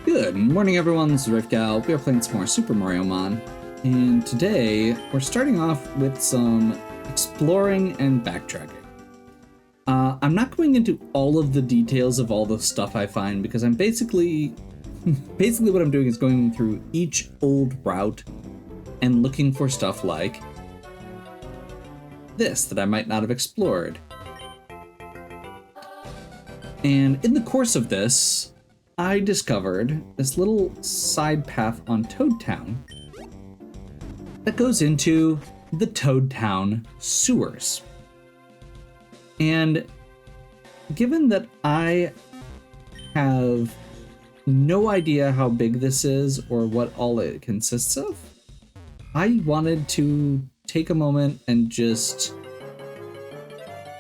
Good morning, everyone. This is Hooktail. We are playing some more Super Mariomon, and today we're starting off with some exploring and backtracking. I'm not going into all of the details of all the stuff I find because I'm basically what I'm doing is going through each old route and looking for stuff like this that I might not have explored. And in the course of this, I discovered this little side path on Toad Town that goes into the Toad Town sewers. And given that I have no idea how big this is or what all it consists of, I wanted to take a moment and just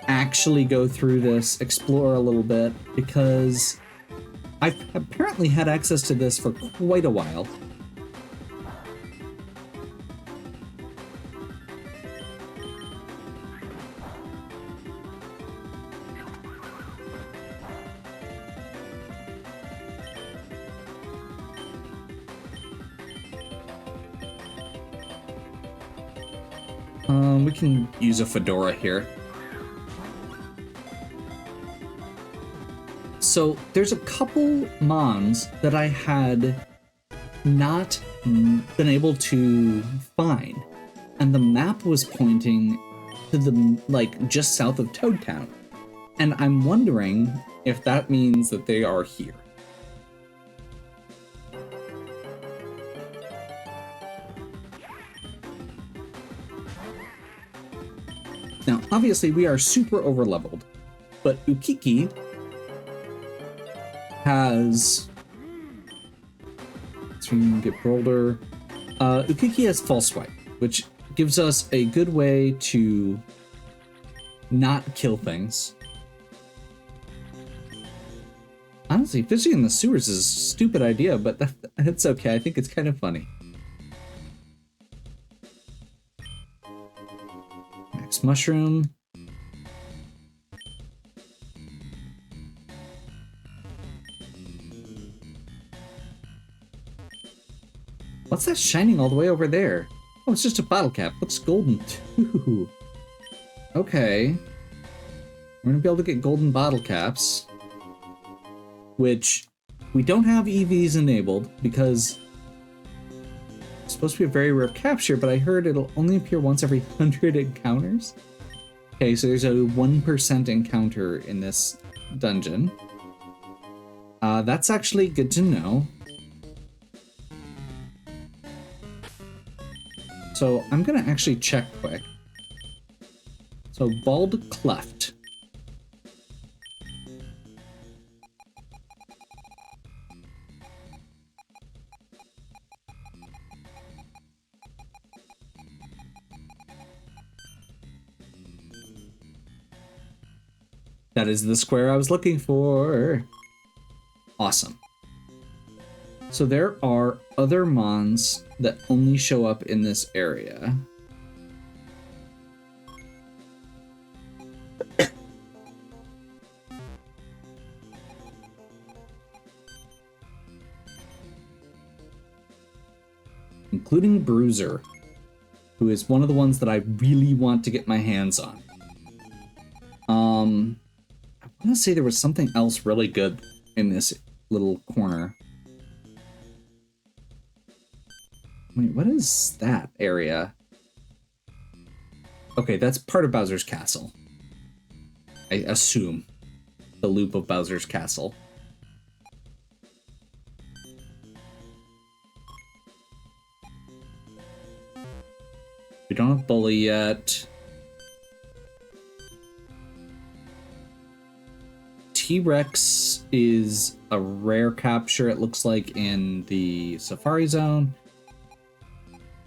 actually go through this, explore a little bit, because I've apparently had access to this for quite a while. We can use a fedora here. So there's a couple mons that I had not been able to find, and the map was pointing to the, like, just south of Toad Town, and I'm wondering if that means that they are here. Now, obviously, we are super overleveled, but Ukiki has, so we can get Boulder. Ukiki has False Swipe, which gives us a good way to not kill things. Honestly, fishing in the sewers is a stupid idea, but that's okay. I think it's kind of funny. Max Mushroom. What's that shining all the way over there? Oh, it's just a bottle cap. Looks golden too. Okay. We're gonna be able to get golden bottle caps, which we don't have EVs enabled because it's supposed to be a very rare capture, but I heard it'll only appear once every 100 encounters. Okay, so there's a 1% encounter in this dungeon. That's actually good to know. So I'm gonna actually check quick. So Bald Cleft. That is the square I was looking for. Awesome. So there are other mons that only show up in this area. Including Bruiser, who is one of the ones that I really want to get my hands on. I want to say there was something else really good in this little corner. Wait, what is that area? Okay, that's part of Bowser's Castle. I assume. The loop of Bowser's Castle. We don't have Bully yet. T-Rex is a rare capture, it looks like, in the Safari Zone.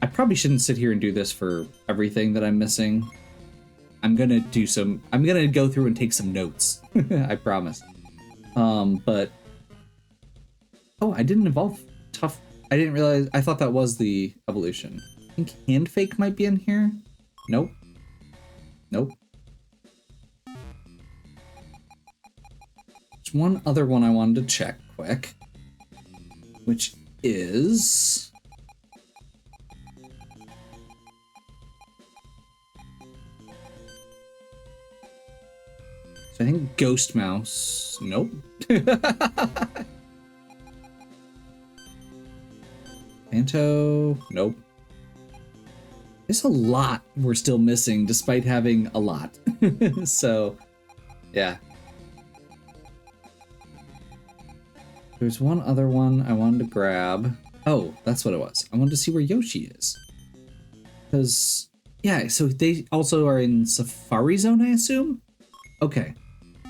I probably shouldn't sit here and do this for everything that I'm missing. I'm gonna go through and take some notes. I promise. But oh, I didn't evolve Tough. I didn't realize. I thought that was the evolution. I think Hand Fake might be in here. Nope. Nope. There's one other one I wanted to check quick. which is... So I think Ghost Mouse. Nope. Panto. Nope. There's a lot we're still missing despite having a lot. So, yeah. There's one other one I wanted to grab. Oh, that's what it was. I wanted to see where Yoshi is. Because, yeah, so they also are in Safari Zone, I assume? Okay.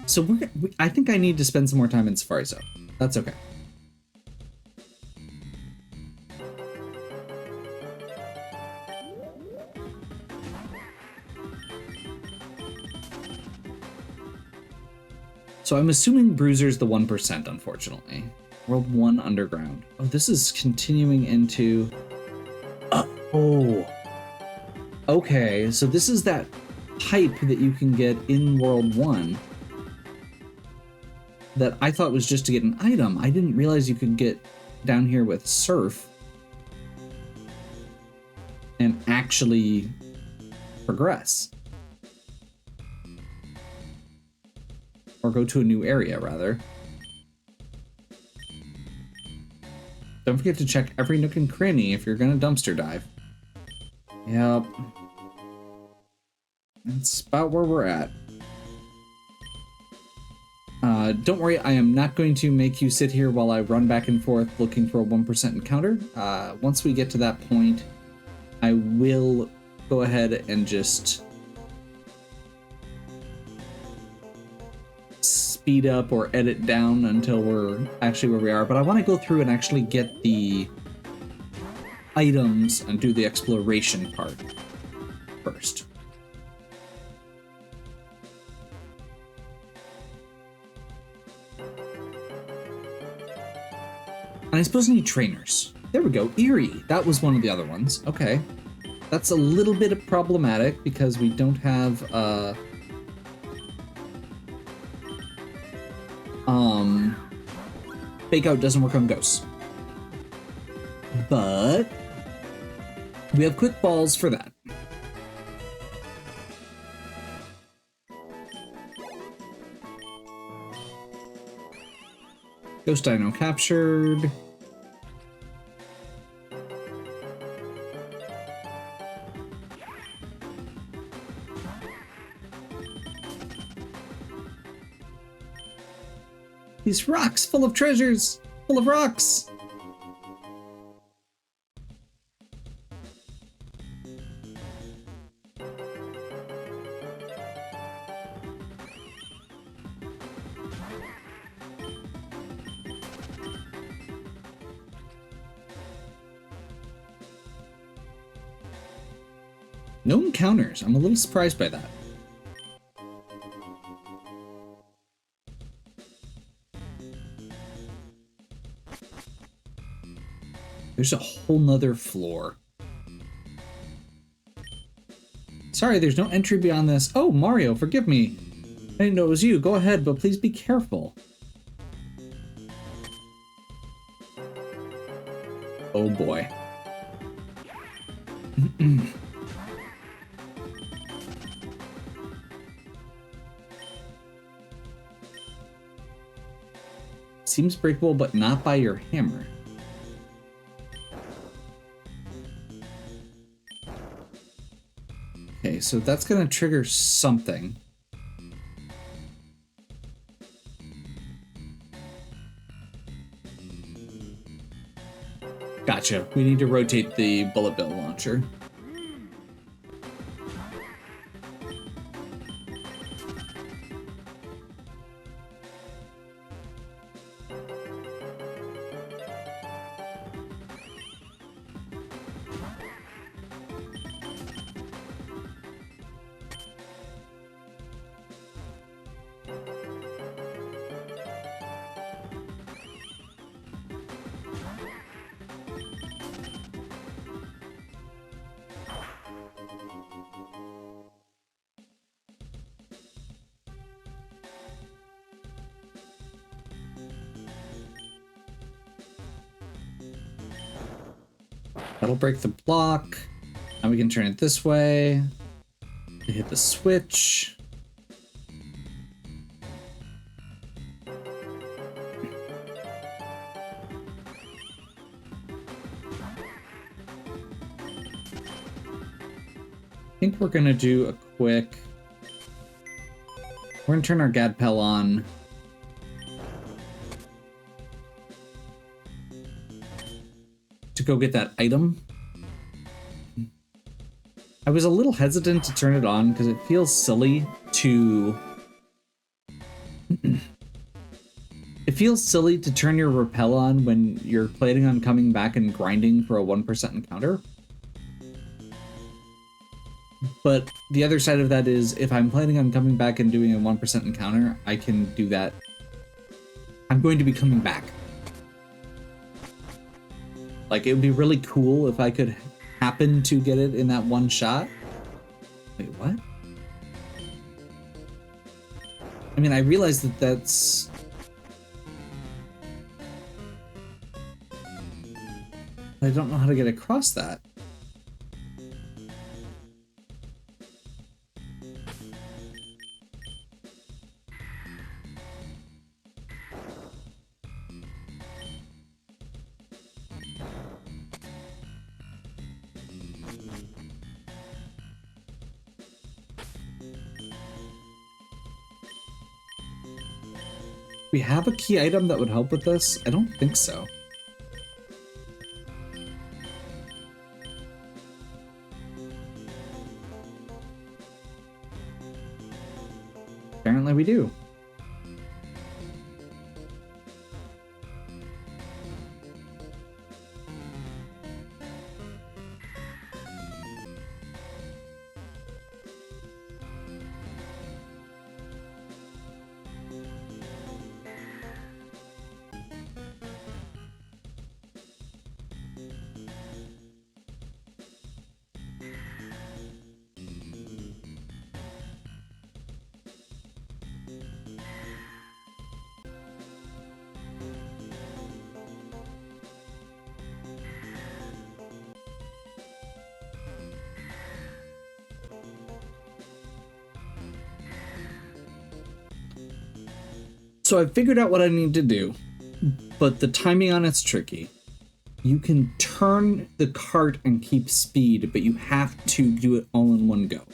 So I think I need to spend some more time in Safari Zone. That's okay. So I'm assuming Bruiser's the 1%, unfortunately. World 1 Underground. Oh, this is continuing into... Oh. Okay, so this is that pipe that you can get in World 1 that I thought was just to get an item. I didn't realize you could get down here with Surf and actually progress. Or go to a new area, rather. Don't forget to check every nook and cranny if you're gonna dumpster dive. Yep. That's about where we're at. Don't worry, I am not going to make you sit here while I run back and forth looking for a 1% encounter. Once we get to that point, I will go ahead and just speed up or edit down until we're actually where we are. But I want to go through and actually get the items and do the exploration part first. And I suppose I need trainers. There we go. Eerie. That was one of the other ones. Okay. That's a little bit problematic because we don't have Fake Out doesn't work on ghosts. But we have quick balls for that. Ghost Dino captured. These rocks full of treasures, full of rocks. No encounters. I'm a little surprised by that. There's a whole nother floor. Sorry, there's no entry beyond this. Oh, Mario, forgive me. I didn't know it was you. Go ahead, but please be careful. Oh boy. Seems breakable, but not by your hammer. Okay, so that's gonna trigger something. Gotcha. We need to rotate the bullet bill launcher. That'll break the block. Now we can turn it this way. Hit the switch. I think we're gonna do a quick... We're gonna turn our Gadpel on. To go get that item. I was a little hesitant to turn it on because it feels silly to... It feels silly to turn your repel on when you're planning on coming back and grinding for a 1% encounter. But the other side of that is, if I'm planning on coming back and doing a 1% encounter, I can do that. I'm going to be coming back. Like, it would be really cool if I could happen to get it in that one shot. Wait, what? I mean, I realize that that's... I don't know how to get across that. We have a key item that would help with this? I don't think so. Apparently we do. So I've figured out what I need to do, but the timing on it's tricky. You can turn the cart and keep speed, but you have to do it all in one go,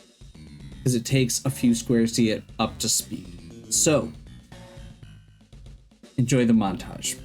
because it takes a few squares to get up to speed. So, enjoy the montage.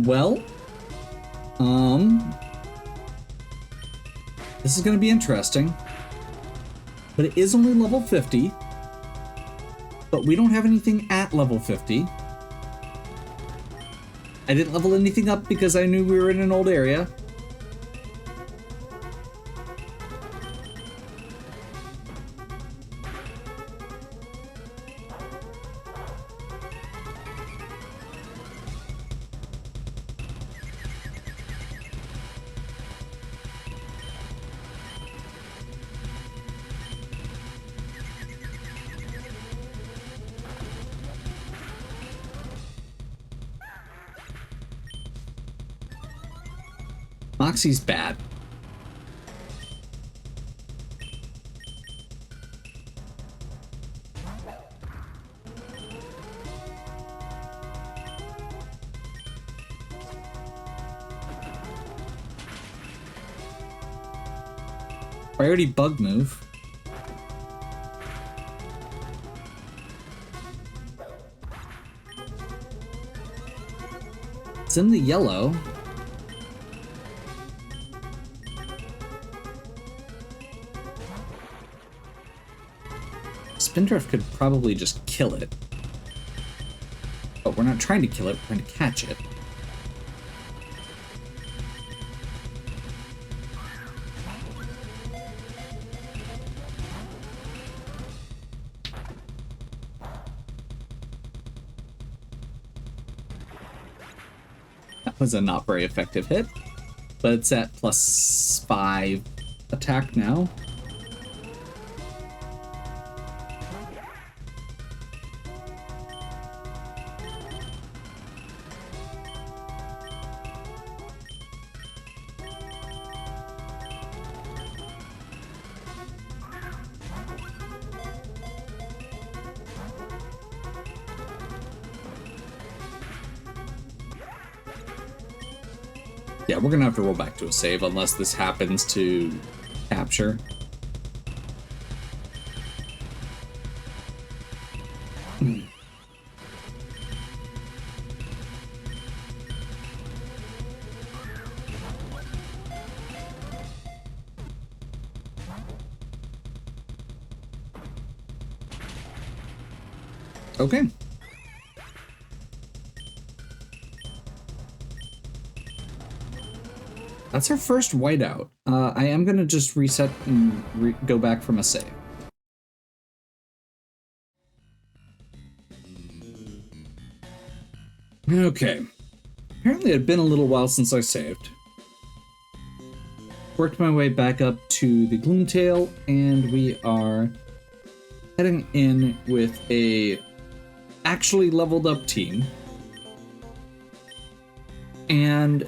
Well, this is going to be interesting, but it is only level 50, but we don't have anything at level 50. I didn't level anything up because I knew we were in an old area. Moxie's bad. Priority bug move. It's in the yellow. Spindrift could probably just kill it. But we're not trying to kill it, we're trying to catch it. That was a not very effective hit, but it's at +5 attack now. Yeah, we're gonna have to roll back to a save unless this happens to capture. Okay. That's our first whiteout. I am gonna just reset and go back from a save. Okay. Apparently it had been a little while since I saved. Worked my way back up to the Gloomtail, and we are heading in with a actually leveled up team. And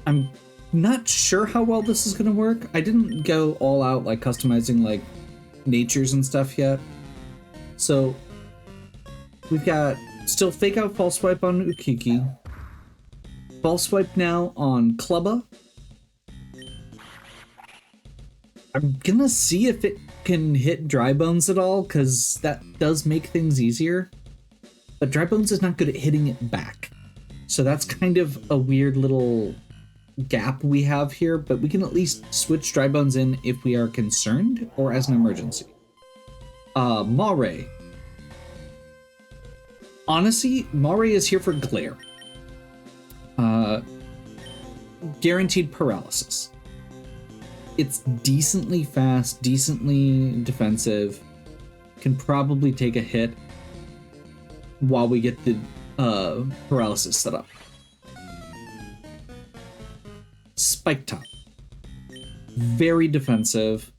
I'm not sure how well this is going to work. I didn't go all out like customizing like natures and stuff yet. So we've got still fake out false swipe on Ukiki. False swipe now on Clubba. I'm gonna see if it can hit Dry Bones at all, because that does make things easier. But Dry Bones is not good at hitting it back. So that's kind of a weird little gap we have here, but we can at least switch Dry Bones in if we are concerned or as an emergency. Mare. Honestly, Mare is here for Glare. Guaranteed paralysis. It's decently fast, decently defensive, can probably take a hit while we get the paralysis set up. Spike Top. Very defensive,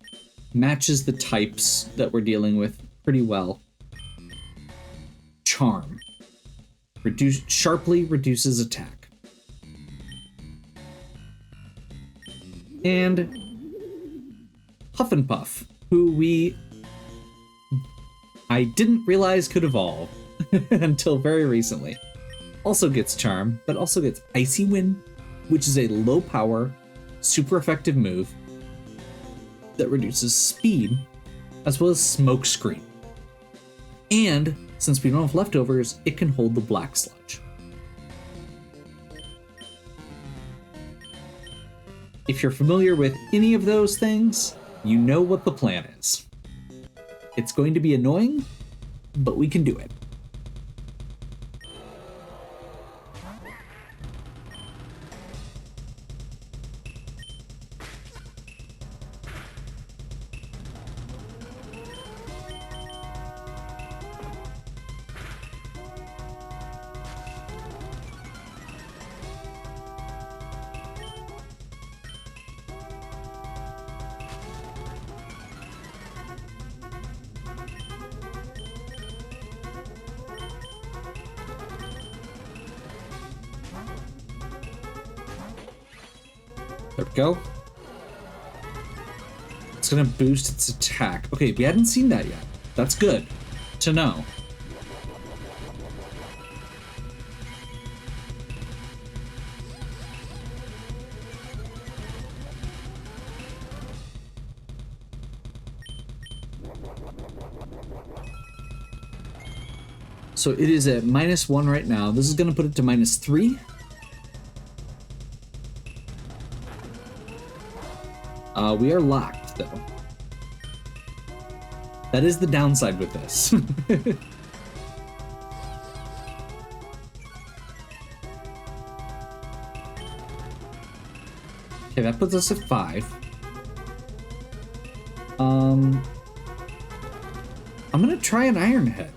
matches the types that we're dealing with pretty well. Charm. Sharply reduces attack. And Huff and Puff, who I didn't realize could evolve until very recently. Also gets Charm, but also gets Icy Wind, which is a low power, super effective move that reduces speed, as well as Smoke Screen. And since we don't have leftovers, it can hold the Black Sludge. If you're familiar with any of those things, you know what the plan is. It's going to be annoying, but we can do it. There we go. It's gonna boost its attack. Okay, we hadn't seen that yet. That's good to know. So it is at -1 right now. This is going to put it to -3. We are locked, though. That is the downside with this. Okay, that puts us at 5. I'm gonna try an Iron Head.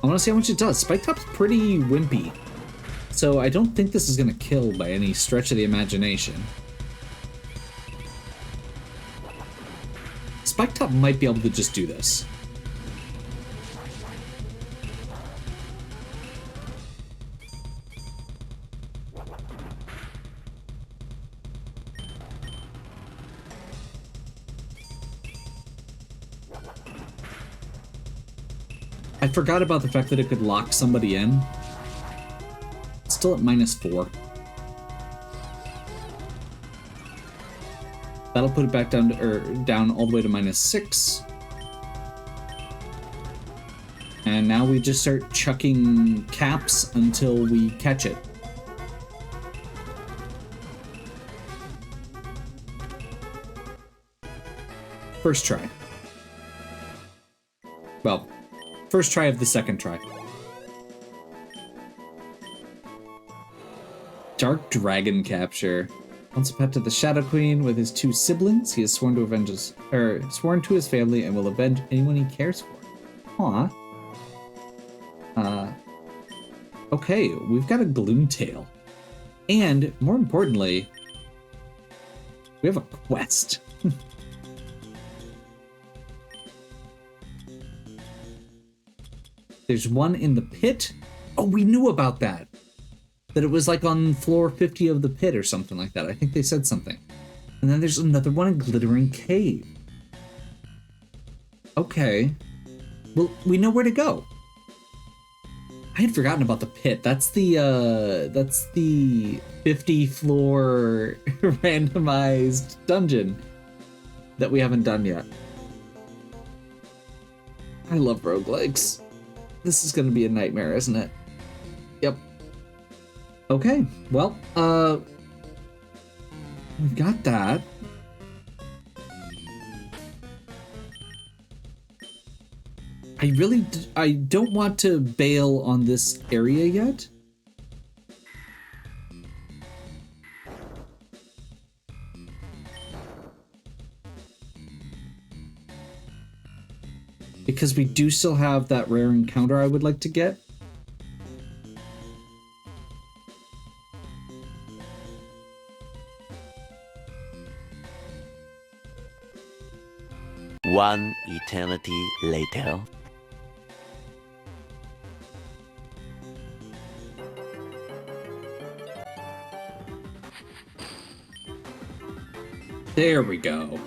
I want to see how much it does. Spike Top's pretty wimpy, so I don't think this is gonna kill by any stretch of the imagination. Spike Top might be able to just do this. I forgot about the fact that it could lock somebody in. It's still at -4. That'll put it back down to, or down all the way to -6. And now we just start chucking caps until we catch it. First try. Well, first try of the second try. Dark Dragon Capture. Once a pet to the Shadow Queen with his 2 siblings, he has sworn to avenge his, sworn to his family and will avenge anyone he cares for. Aw. Okay, we've got a Gloomtail. And, more importantly, we have a quest. There's one in the pit. Oh, we knew about that. That it was like on floor 50 of the pit or something like that. I think they said something. And then there's another one in Glittering Cave. Okay. Well, we know where to go. I had forgotten about the pit. That's the 50 floor randomized dungeon that we haven't done yet. I love roguelikes. This is gonna be a nightmare, isn't it? Yep. Okay, well, we've got that. I don't want to bail on this area yet. Because we do still have that rare encounter I would like to get. One eternity later. There we go.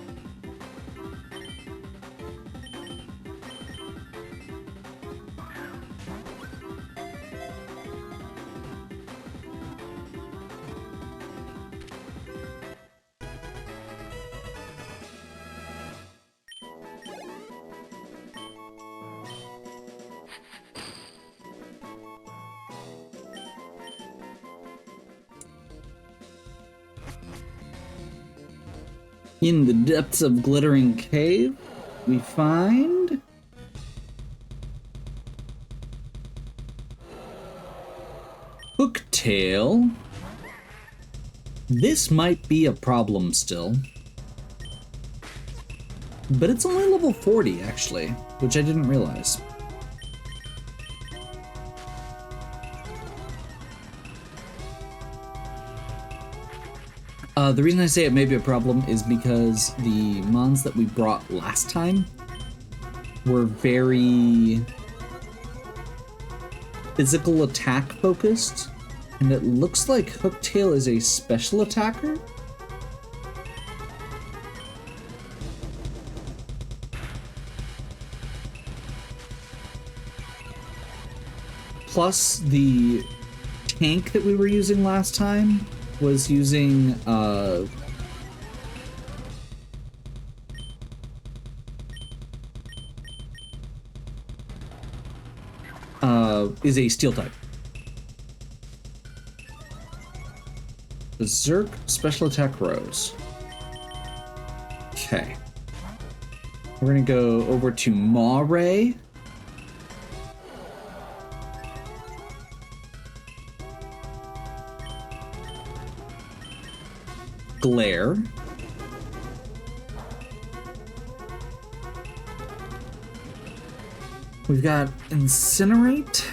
In the depths of Glittering Cave, we find Hooktail. This might be a problem still, but it's only level 40 actually, which I didn't realize. The reason I say it may be a problem is because the mons that we brought last time were very physical attack focused, and it looks like Hooktail is a special attacker. Plus, the tank that we were using last time was using is a steel type. Berserk special attack rose. Okay. We're gonna go over to Mare. Glare. We've got Incinerate.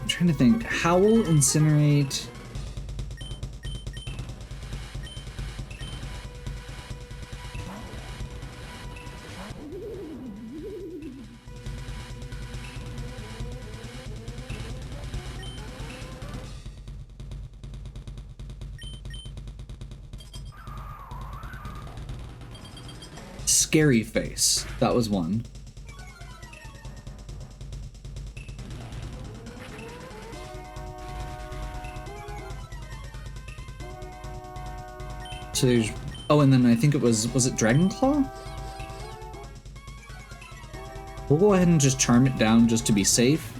I'm trying to think. Howl, Incinerate. Scary Face. That was one. So there's... Oh, and then I think it was it Dragonclaw? We'll go ahead and just charm it down just to be safe.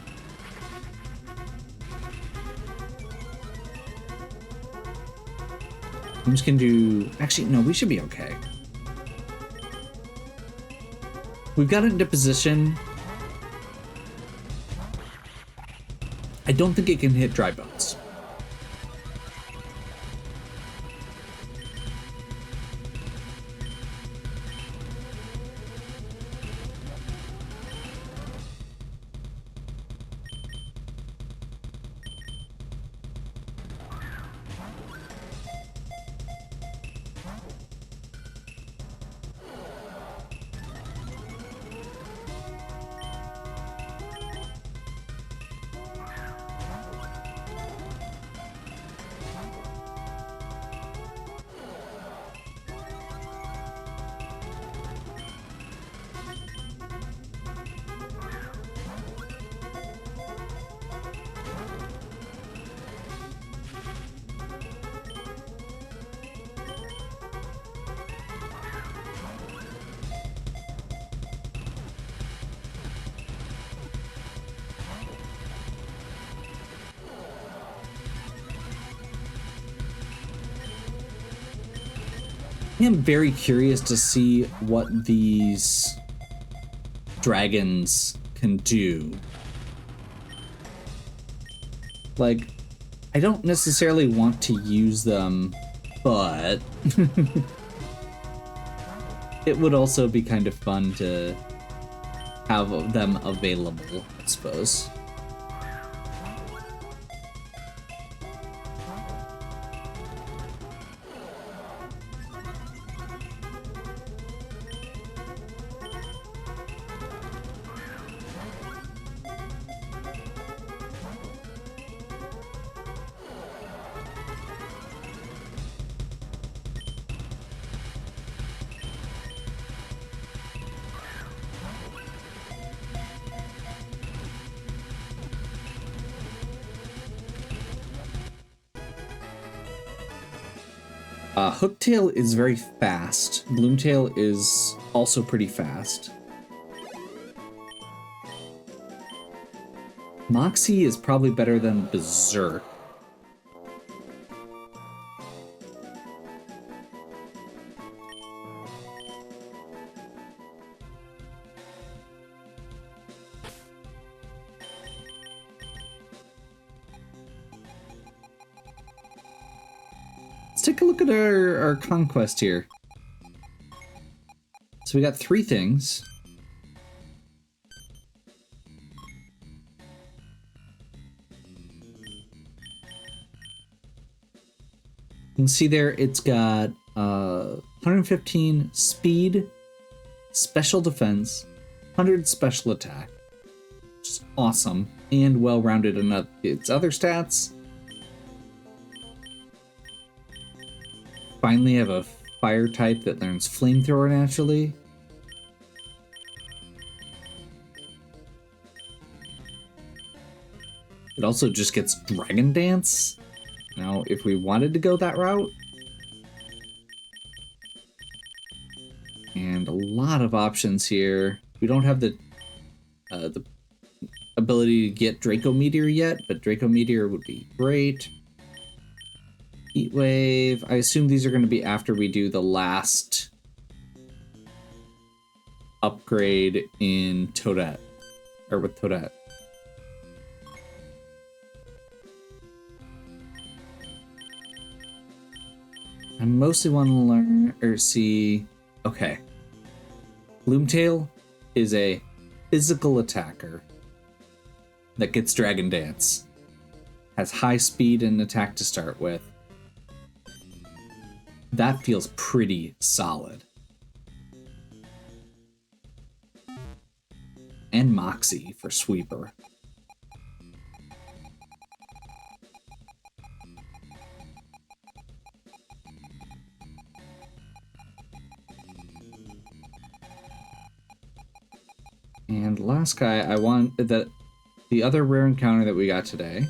I'm just gonna do... Actually, no, we should be okay. We've got it into position. I don't think it can hit dry bones. I am very curious to see what these dragons can do. Like, I don't necessarily want to use them, but it would also be kind of fun to have them available, I suppose. Hooktail is very fast. Gloomtail is also pretty fast. Moxie is probably better than Berserk. Let's take a look at our conquest here. So we got 3 things. You can see there it's got 115 speed, special defense, 100 special attack, which is awesome, and well-rounded in its other stats. Finally have a fire type that learns flamethrower naturally. It also just gets Dragon Dance. Now, if we wanted to go that route, and a lot of options here. We don't have the ability to get Draco Meteor yet, but Draco Meteor would be great. Heat Wave. I assume these are going to be after we do the last upgrade in Toadette, or with Toadette. I mostly want to learn or see. Okay. Gloomtail is a physical attacker that gets Dragon Dance. Has high speed and attack to start with. That feels pretty solid. And Moxie for Sweeper. And last guy, I want the other rare encounter that we got today.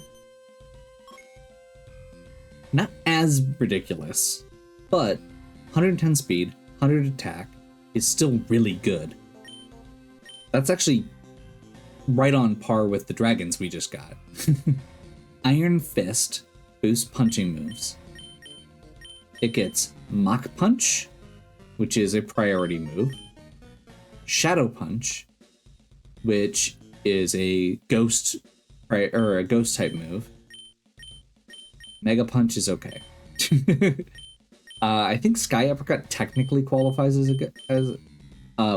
Not as ridiculous, but 110 speed, 100 attack is still really good. That's actually right on par with the dragons we just got. Iron Fist boosts punching moves. It gets Mach Punch, which is a priority move. Shadow Punch, which is a ghost type move. Mega Punch is okay. I think Sky Uppercut technically qualifies as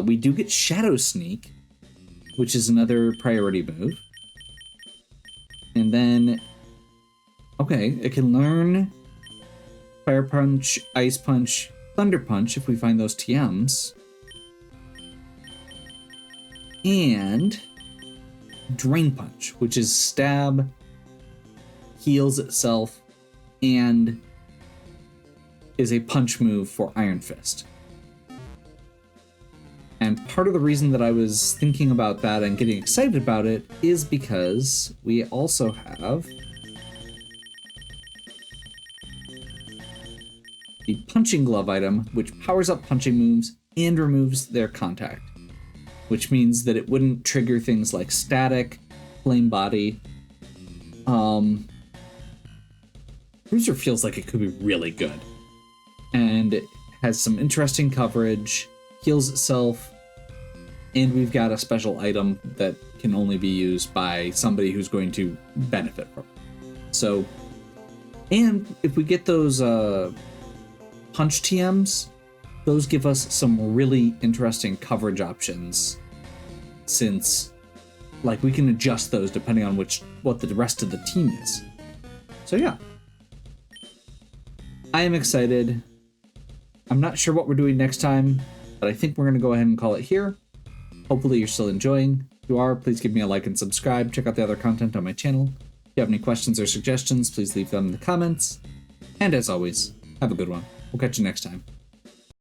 we do get Shadow Sneak, which is another priority move. And then, okay, it can learn Fire Punch, Ice Punch, Thunder Punch if we find those TMs. And Drain Punch, which is stab, heals itself, and is a punch move for Iron Fist. And part of the reason that I was thinking about that and getting excited about it is because we also have the Punching Glove item, which powers up punching moves and removes their contact, which means that it wouldn't trigger things like static, flame body. Bruiser feels like it could be really good. And it has some interesting coverage, heals itself, and we've got a special item that can only be used by somebody who's going to benefit from it. So, and if we get those punch TMs, those give us some really interesting coverage options, since like we can adjust those depending on what the rest of the team is. So yeah, I am excited. I'm not sure what we're doing next time, but I think we're going to go ahead and call it here. Hopefully you're still enjoying. If you are, please give me a like and subscribe. Check out the other content on my channel. If you have any questions or suggestions, please leave them in the comments. And as always, have a good one. We'll catch you next time.